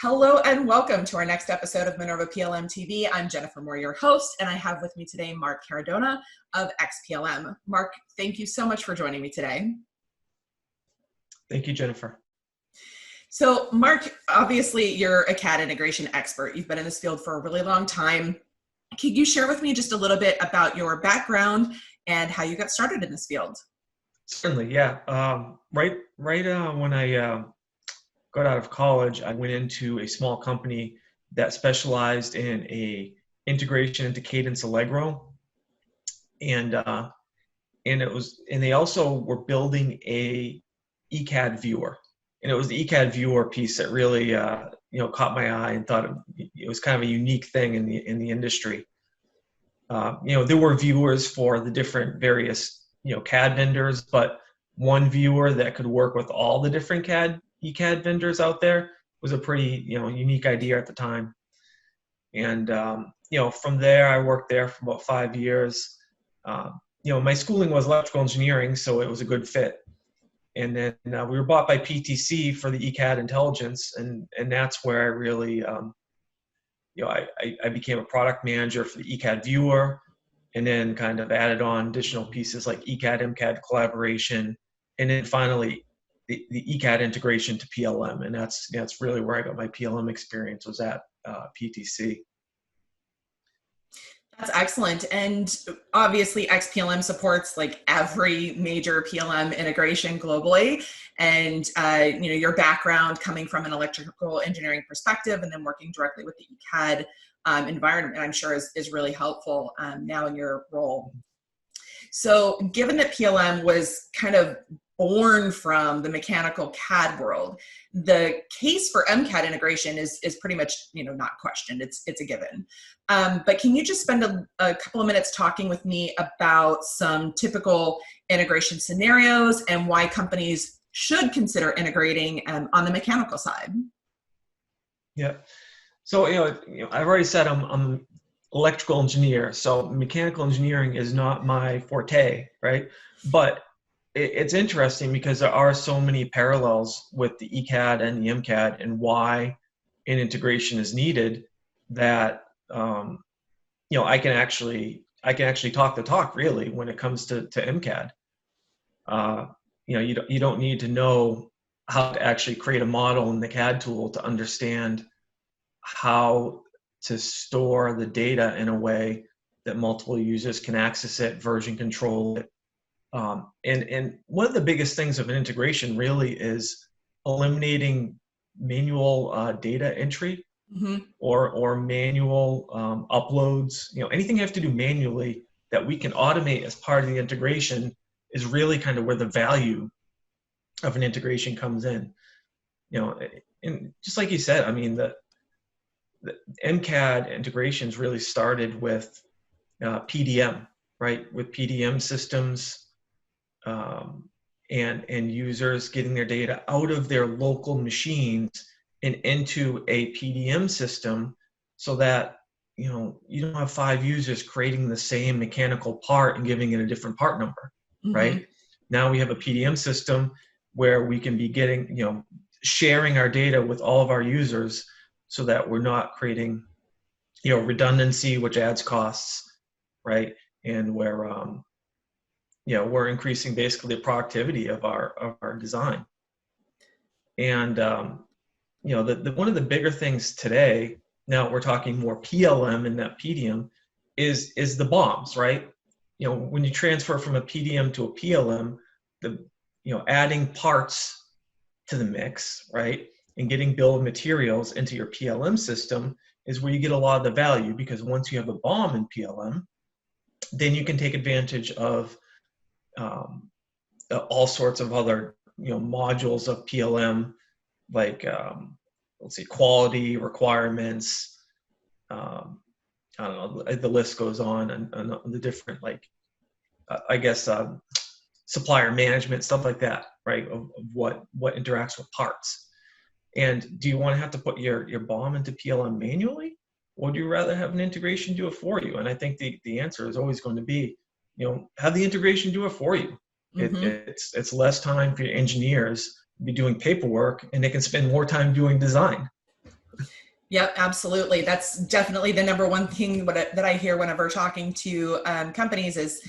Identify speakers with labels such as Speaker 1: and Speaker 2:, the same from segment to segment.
Speaker 1: Hello and welcome to our next episode of Minerva PLM TV. I'm Jennifer Moore, your host, and I have with me today Mark Caradonna of XPLM. Mark, thank you so much for joining me today.
Speaker 2: Thank you, Jennifer.
Speaker 1: So Mark, obviously you're a CAD integration expert. You've been in this field for a really long time. Could you share with me just a little bit about your background and how you got started in this field?
Speaker 2: Certainly, yeah. Right when I got out of college, I went into a small company that specialized in a integration into Cadence Allegro, and they also were building a ECAD viewer, and it was the ECAD viewer piece that really caught my eye and thought it was kind of a unique thing in the industry. There were viewers for the different various CAD vendors, but one viewer that could work with all the different ECAD vendors out there was a pretty unique idea at the time. And from there I worked there for about 5 years. My schooling was electrical engineering, so it was a good fit. And then we were bought by PTC for the ECAD intelligence, and that's where I really I became a product manager for the ECAD viewer, and then kind of added on additional pieces like ECAD, MCAD collaboration, and then finally the ECAD integration to PLM. And that's really where I got my PLM experience, was at PTC.
Speaker 1: That's excellent. And obviously XPLM supports like every major PLM integration globally. And your background coming from an electrical engineering perspective and then working directly with the ECAD environment, I'm sure is really helpful now in your role. So given that PLM was kind of born from the mechanical CAD world, the case for MCAD integration is pretty much not questioned. It's a given. But can you just spend a couple of minutes talking with me about some typical integration scenarios and why companies should consider integrating on the mechanical side?
Speaker 2: Yeah. So I've already said I'm an electrical engineer, so mechanical engineering is not my forte, right? But it's interesting because there are so many parallels with the ECAD and the MCAD and why an integration is needed that I can actually talk the talk really when it comes to MCAD. You don't need to know how to actually create a model in the CAD tool to understand how to store the data in a way that multiple users can access it, version control it. And one of the biggest things of an integration really is eliminating manual data entry or manual uploads. Anything you have to do manually that we can automate as part of the integration is really kind of where the value of an integration comes in. And just like you said, I mean, the MCAD integrations really started with PDM, right? With PDM systems and users getting their data out of their local machines and into a PDM system, so that you don't have 5 users creating the same mechanical part and giving it a different part number, right? Now we have a PDM system where we can be getting sharing our data with all of our users, so that we're not creating redundancy, which adds costs, right? And where we're increasing basically the productivity of our design. And one of the bigger things today, now we're talking more PLM and not PDM, is the BOMs, right? When you transfer from a PDM to a PLM, adding parts to the mix, right? And getting bill of materials into your PLM system is where you get a lot of the value, because once you have a BOM in PLM, then you can take advantage of all sorts of other modules of PLM, like let's see, quality requirements. I don't know, the list goes on, and the different supplier management, stuff like that, right? Of what interacts with parts. And do you want to have to put your BOM into PLM manually, or do you rather have an integration do it for you? And I think the answer is always going to be, have the integration do it for you. It's less time for your engineers to be doing paperwork, and they can spend more time doing design.
Speaker 1: Yep, absolutely. That's definitely the number one thing that I hear whenever talking to companies is,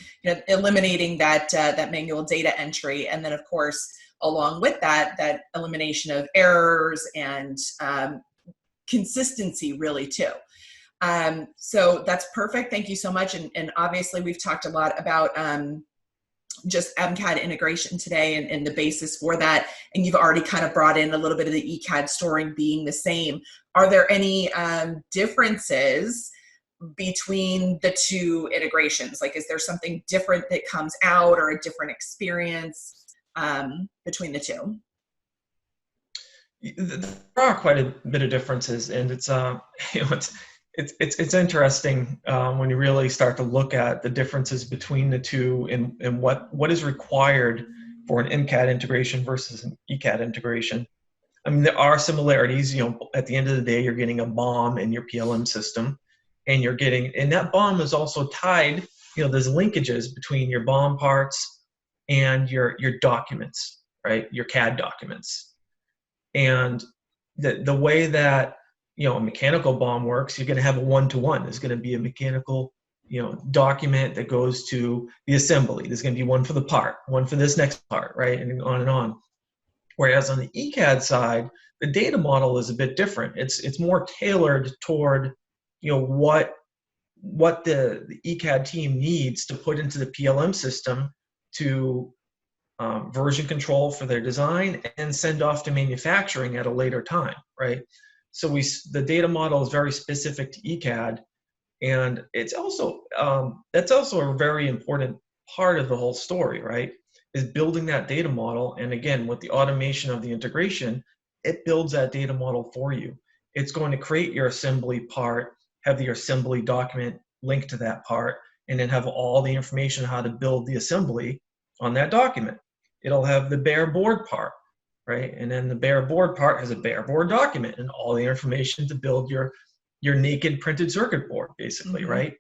Speaker 1: eliminating that manual data entry, and then of course along with that elimination of errors and consistency, really too. So that's perfect. Thank you so much. And obviously we've talked a lot about just MCAD integration today and the basis for that. And you've already kind of brought in a little bit of the ECAD storing being the same. Are there any differences between the two integrations? Like, is there something different that comes out, or a different experience between the two?
Speaker 2: There are quite a bit of differences, and it's it's interesting when you really start to look at the differences between the two, and what is required for an MCAD integration versus an ECAD integration. I mean, there are similarities. At the end of the day, you're getting a BOM in your PLM system, and that BOM is also tied. There's linkages between your BOM parts and your documents, right? Your CAD documents. And the way that a mechanical BOM works, you're going to have a one-to-one. There's going to be a mechanical document that goes to the assembly. There's going to be one for the part, one for this next part, right, and on and on. Whereas on the ECAD side, the data model is a bit different. It's more tailored toward what the ECAD team needs to put into the PLM system to version control for their design and send off to manufacturing at a later time, right? So the data model is very specific to ECAD, and it's also that's also a very important part of the whole story, right? Is building that data model, and again, with the automation of the integration, it builds that data model for you. It's going to create your assembly part, have your assembly document linked to that part, and then have all the information how to build the assembly on that document. It'll have the bare board part, right? And then the bare board part has a bare board document and all the information to build your naked printed circuit board, basically, mm-hmm. right?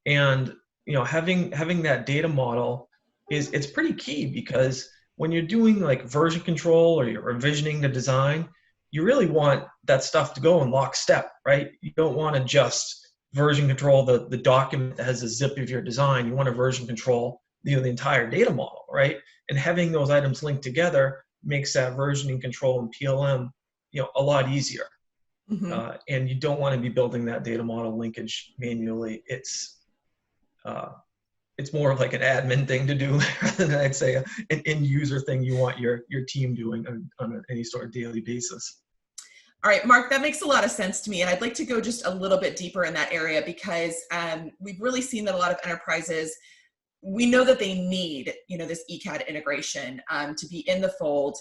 Speaker 2: And having that data model it's pretty key, because when you're doing like version control or you're revisioning the design, you really want that stuff to go in lockstep, right? You don't want to just version control the document that has a zip of your design. You want to version control the entire data model, right? And having those items linked together makes that versioning control in PLM, a lot easier. Mm-hmm. And you don't want to be building that data model linkage manually. It's more of like an admin thing to do rather than, I'd say, an end user thing you want your team doing on any sort of daily basis.
Speaker 1: All right, Mark, that makes a lot of sense to me. And I'd like to go just a little bit deeper in that area, because we've really seen that a lot of enterprises, we know that they need, this ECAD integration to be in the fold,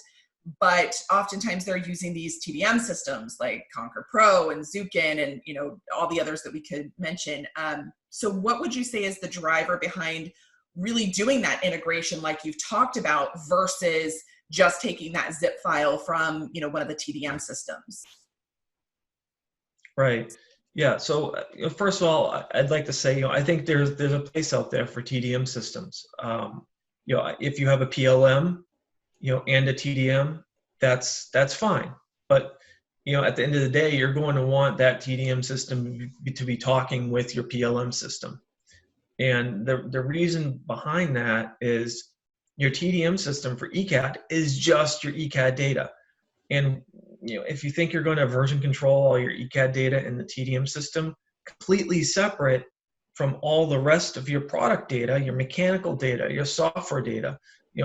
Speaker 1: but oftentimes they're using these TDM systems like Concur Pro and Zukin and, all the others that we could mention. So what would you say is the driver behind really doing that integration like you've talked about versus just taking that zip file from, one of the TDM systems?
Speaker 2: Right. Yeah. So first of all, I'd like to say, I think there's a place out there for TDM systems. If you have a PLM, and a TDM, that's fine. But at the end of the day, you're going to want that TDM system to be talking with your PLM system. And the reason behind that is your TDM system for ECAD is just your ECAD data. And if you think you're going to version control all your ECAD data in the TDM system completely separate from all the rest of your product data, your mechanical data, your software data,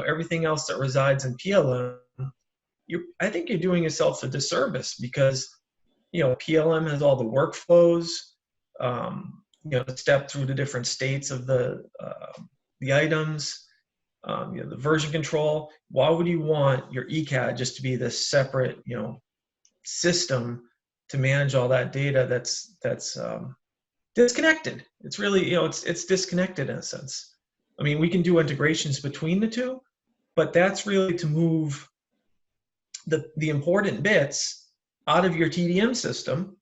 Speaker 2: everything else that resides in PLM, I think you're doing yourself a disservice, because PLM has all the workflows, the step through the different states of the items, the version control. Why would you want your ECAD just to be this separate system to manage all that data that's disconnected? It's really it's disconnected in a sense. I mean, we can do integrations between the two, but that's really to move the important bits out of your TDM system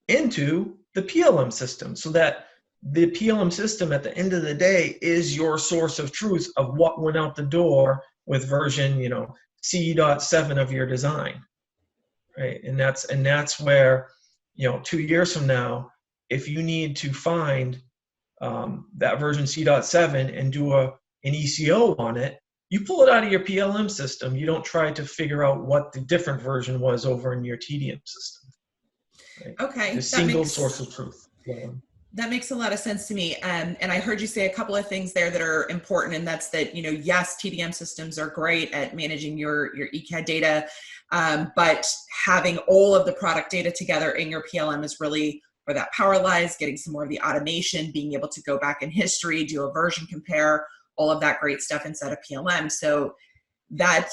Speaker 2: into the PLM system, so that the PLM system at the end of the day is your source of truth of what went out the door with version, C.7 of your design. right? And that's where, 2 years from now, if you need to find that version C.7 and do an ECO on it, you pull it out of your PLM system. You don't try to figure out what the different version was over in your TDM system. Right?
Speaker 1: Okay,
Speaker 2: The single source of truth. Yeah.
Speaker 1: That makes a lot of sense to me. And I heard you say a couple of things there that are important, and that's that, yes, TDM systems are great at managing your ECAD data, but having all of the product data together in your PLM is really where that power lies, getting some more of the automation, being able to go back in history, do a version compare, all of that great stuff inside of PLM. So that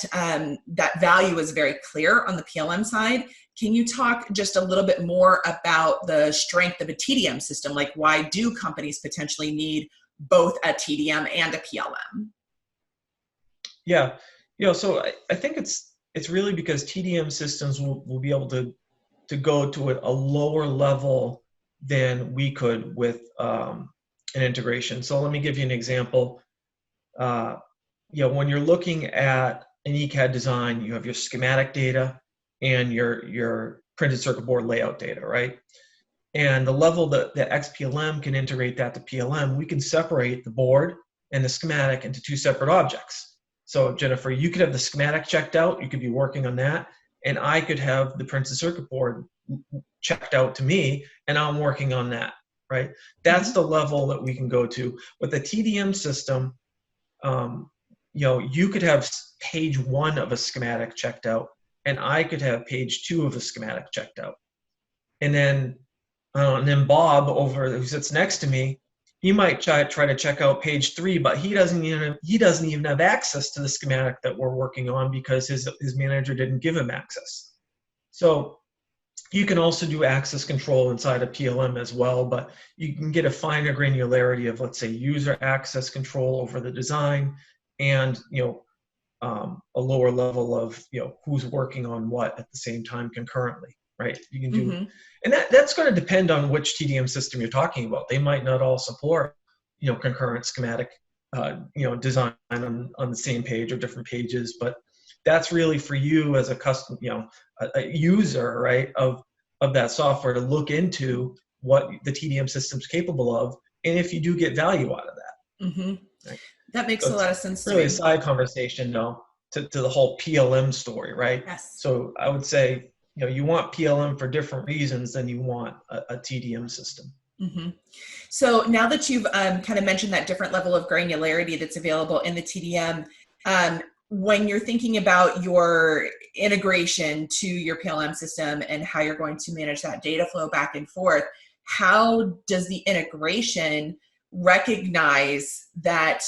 Speaker 1: value is very clear on the PLM side. Can you talk just a little bit more about the strength of a TDM system? Like, why do companies potentially need both a TDM and a PLM?
Speaker 2: Yeah, so I think it's really because TDM systems will be able to go to a lower level than we could with an integration. So let me give you an example. When you're looking at an ECAD design, you have your schematic data and your printed circuit board layout data, right? And the level that the XPLM can integrate that to PLM, we can separate the board and the schematic into two separate objects. So Jennifer, you could have the schematic checked out, you could be working on that, and I could have the printed circuit board checked out to me, and I'm working on that, right? That's the level that we can go to. With the TDM system, you could have page 1 of a schematic checked out, and I could have page 2 of a schematic checked out. And then Bob who sits next to me, he might try to check out page 3, but he doesn't even have access to the schematic that we're working on because his manager didn't give him access. So you can also do access control inside of PLM as well, but you can get a finer granularity of, let's say, user access control over the design, and a lower level of who's working on what at the same time concurrently, right? You can do, and that's going to depend on which TDM system you're talking about. They might not all support concurrent schematic design on the same page or different pages, but that's really for you as a custom a user, right, of that software to look into what the TDM system's capable of, and if you do get value out of that. Right?
Speaker 1: That makes a lot of sense to me.
Speaker 2: Really a side conversation, though, to the whole PLM story, right?
Speaker 1: Yes.
Speaker 2: So I would say, you want PLM for different reasons than you want a TDM system.
Speaker 1: So now that you've kind of mentioned that different level of granularity that's available in the TDM, when you're thinking about your integration to your PLM system and how you're going to manage that data flow back and forth, how does the integration recognize that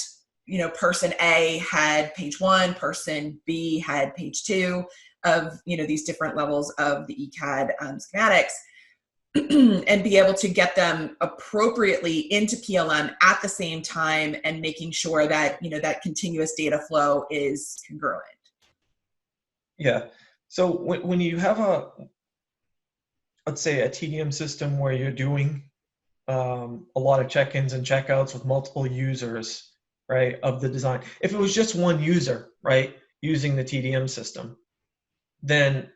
Speaker 1: person A had page 1, person B had page 2 of these different levels of the ECAD schematics, and be able to get them appropriately into PLM at the same time, and making sure that that continuous data flow is congruent?
Speaker 2: Yeah. So when you have let's say a TDM system where you're doing a lot of check-ins and checkouts with multiple users, right, of the design. If it was just one user, right, using the TDM system, then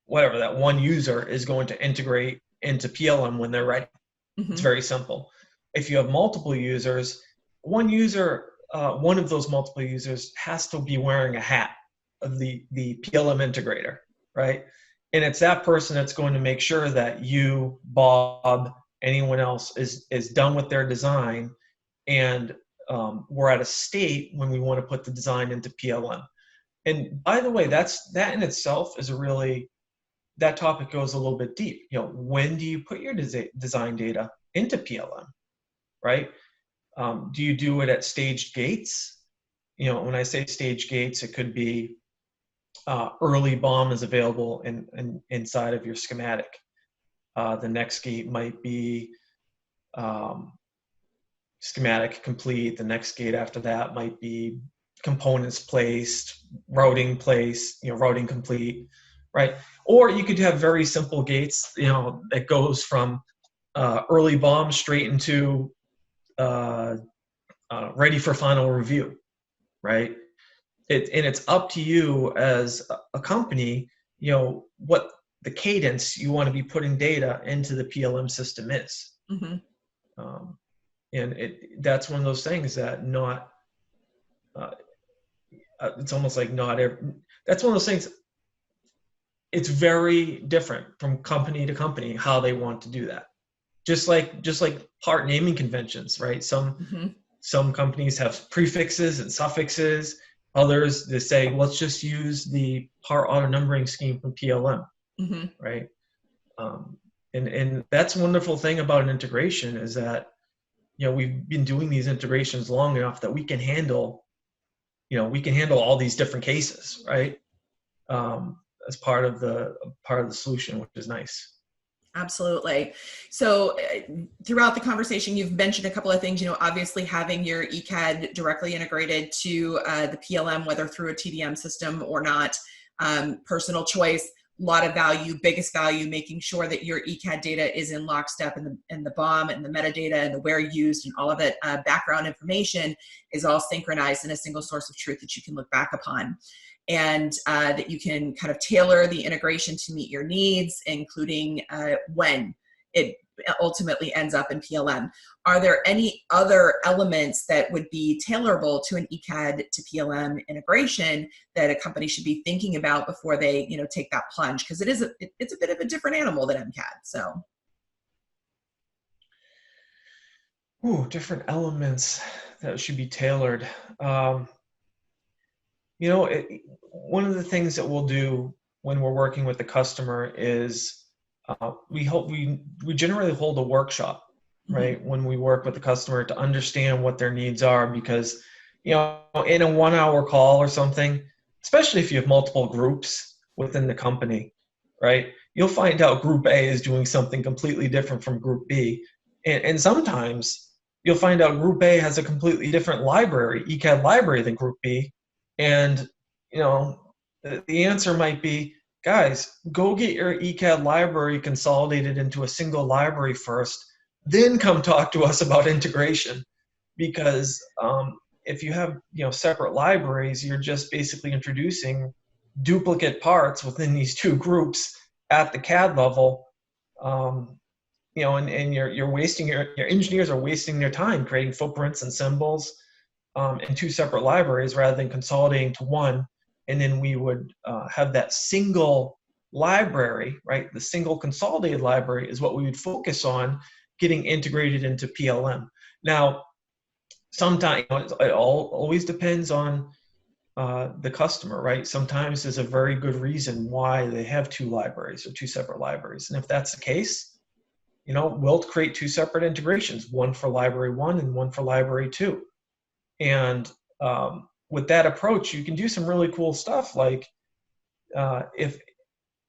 Speaker 2: whatever, that one user is going to integrate into PLM when they're ready. It's very simple. If you have multiple users, one of those multiple users has to be wearing a hat of the PLM integrator, right? And it's that person that's going to make sure that you, Bob, anyone else is done with their design, and we're at a state when we want to put the design into PLM. And by the way, that in itself is that topic goes a little bit deep. When do you put your design data into PLM, right? Do you do it at staged gates? When I say stage gates, it could be early BOM is available inside of your schematic. The next gate might be schematic complete. The next gate after that might be components placed, routing placed, routing complete, right? Or you could have very simple gates, that goes from early BOM straight into ready for final review, right? And it's up to you as a company, what the cadence you want to be putting data into the PLM system is.
Speaker 1: Mm-hmm.
Speaker 2: And that's one of those things that not, it's almost like not every, that's one of those things, it's very different from company to company how they want to do that. Just like part naming conventions, right? Some companies have prefixes and suffixes. Others, they say, let's just use the part auto numbering scheme from PLM,
Speaker 1: Mm-hmm.
Speaker 2: right? And that's a wonderful thing about an integration is that, we've been doing these integrations long enough that we can handle all these different cases, right? As part of the solution, which is nice.
Speaker 1: Absolutely. So throughout the conversation, you've mentioned a couple of things, obviously having your ECAD directly integrated to the PLM, whether through a TDM system or not, personal choice, a lot of value, biggest value, making sure that your ECAD data is in lockstep and the BOM and the metadata and the where used and all of it, background information is all synchronized in a single source of truth that you can look back upon. And that you can kind of tailor the integration to meet your needs, including when it ultimately ends up in PLM. Are there any other elements that would be tailorable to an ECAD to PLM integration that a company should be thinking about before they, take that plunge? Because it's a bit of a different animal than MCAD. So.
Speaker 2: Different elements that should be tailored. One of the things that we'll do when we're working with the customer is we generally hold a workshop, right? Mm-hmm. When we work with the customer to understand what their needs are, because in a 1 hour call or something, especially if you have multiple groups within the company, right? You'll find out group A is doing something completely different from group B, and sometimes you'll find out group A has a completely different ECAD library than group B. And, the answer might be, guys, go get your ECAD library consolidated into a single library first, then come talk to us about integration. Because if you have, separate libraries, you're just basically introducing duplicate parts within these two groups at the CAD level. And you're wasting your engineers are wasting their time creating footprints and symbols in two separate libraries rather than consolidating to one. And then we would have that single library, right? The single consolidated library is what we would focus on getting integrated into PLM. Now, sometimes it always depends on the customer, right? Sometimes there's a very good reason why they have two libraries or two separate libraries. And if that's the case, we'll create two separate integrations, one for library 1 and one for library 2. And with that approach, you can do some really cool stuff, like if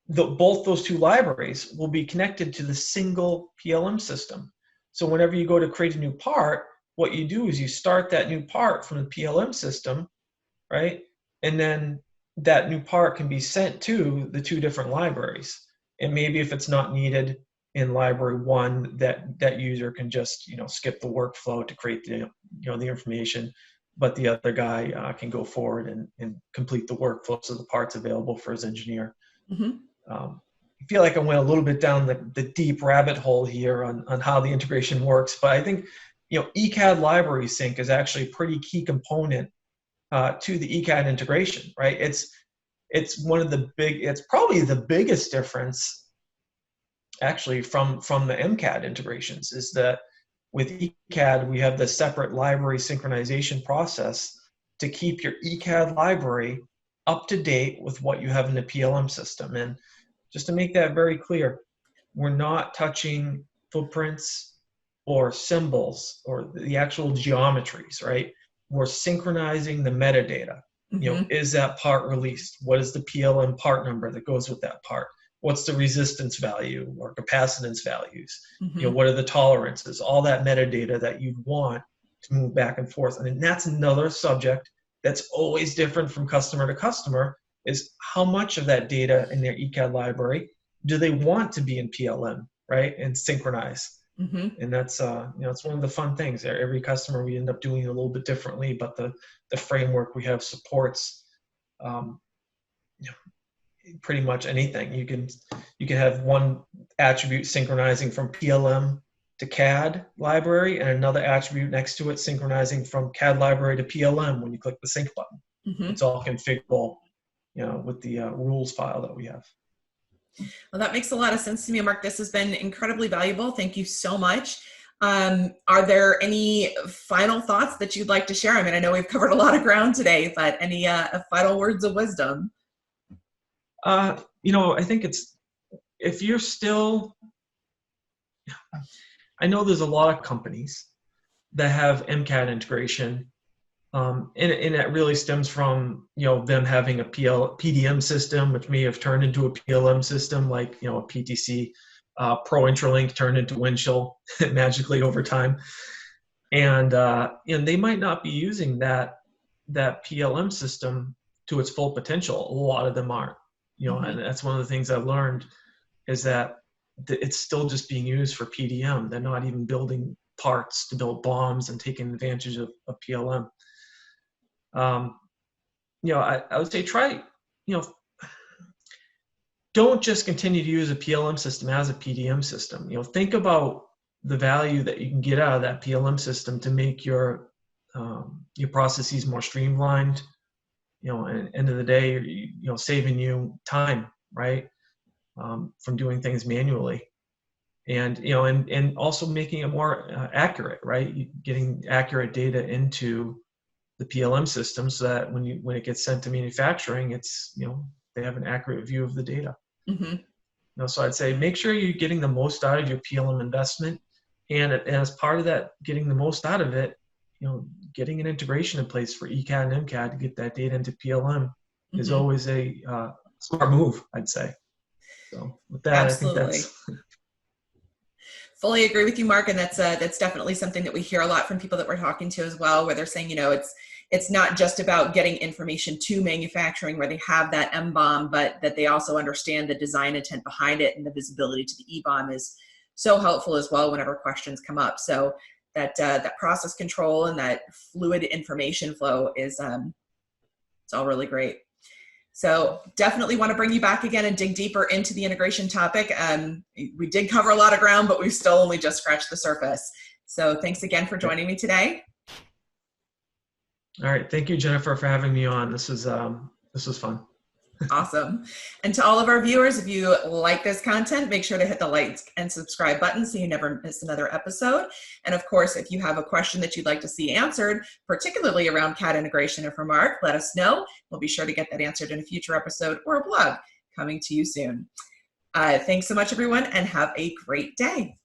Speaker 2: both those two libraries will be connected to the single PLM system. So whenever you go to create a new part, what you do is you start that new part from the PLM system, right? And then that new part can be sent to the two different libraries. And maybe if it's not needed in library 1, that user can just skip the workflow to create the the information, but the other guy can go forward and complete the workflow so the part's available for his engineer.
Speaker 1: Mm-hmm.
Speaker 2: I feel like I went a little bit down the deep rabbit hole here on how the integration works, but I think ECAD library sync is actually a pretty key component to the ECAD integration, right? It's probably the biggest difference actually from the MCAD integrations, is that with ECAD we have the separate library synchronization process to keep your ECAD library up to date with what you have in the PLM system. And just to make that very clear, we're not touching footprints or symbols or the actual geometries, right? We're synchronizing the metadata.
Speaker 1: Mm-hmm.
Speaker 2: Is that part released? What is the PLM part number that goes with that part? What's the resistance value or capacitance values?
Speaker 1: Mm-hmm.
Speaker 2: What are the tolerances? All that metadata that you'd want to move back and forth. And that's another subject that's always different from customer to customer, is how much of that data in their ECAD library do they want to be in PLM, right? And synchronize.
Speaker 1: Mm-hmm.
Speaker 2: And that's it's one of the fun things. Every customer we end up doing it a little bit differently, but the framework we have supports pretty much anything. You can have one attribute synchronizing from PLM to CAD library, and another attribute next to it synchronizing from CAD library to PLM when you click the sync button.
Speaker 1: Mm-hmm.
Speaker 2: It's all configurable, with the rules file that we have.
Speaker 1: Well, that makes a lot of sense to me, Mark. This has been incredibly valuable. Thank you so much. Are there any final thoughts that you'd like to share? I mean, I know we've covered a lot of ground today, but any final words of wisdom?
Speaker 2: I think if you're still, I know there's a lot of companies that have MCAD integration, and that really stems from, them having a PDM system, which may have turned into a PLM system, like, a PTC Pro Intralink turned into Windchill magically over time. And they might not be using that PLM system to its full potential. A lot of them aren't,
Speaker 1: Mm-hmm.
Speaker 2: and that's one of the things I learned, is that it's still just being used for PDM. They're not even building parts to build bombs and taking advantage of PLM. I would say try, don't just continue to use a PLM system as a PDM system. Think about the value that you can get out of that PLM system to make your processes more streamlined. At the end of the day, saving you time, right? From doing things manually, and and also making it more accurate, right? Getting accurate data into the PLM system so that when it gets sent to manufacturing, it's they have an accurate view of the data.
Speaker 1: Mm-hmm.
Speaker 2: So I'd say make sure you're getting the most out of your PLM investment, and as part of that, getting the most out of it, getting an integration in place for ECAD and MCAD to get that data into PLM is always a smart move, I'd say. So with that,
Speaker 1: Absolutely.
Speaker 2: I think that's
Speaker 1: fully agree with you, Mark, and that's definitely something that we hear a lot from people that we're talking to as well, where they're saying, it's not just about getting information to manufacturing where they have that MBOM, but that they also understand the design intent behind it, and the visibility to the EBOM is so helpful as well whenever questions come up. So that process control and that fluid information flow is it's all really great. So definitely want to bring you back again and dig deeper into the integration topic. We did cover a lot of ground, but we've still only just scratched the surface. So thanks again for joining me today.
Speaker 2: all right. Thank you, Jennifer, for having me on. This was fun.
Speaker 1: Awesome. And to all of our viewers, if you like this content, make sure to hit the like and subscribe button so you never miss another episode. And of course, if you have a question that you'd like to see answered, particularly around CAD integration or from Mark, let us know. We'll be sure to get that answered in a future episode or a blog coming to you soon. Thanks so much, everyone, and have a great day.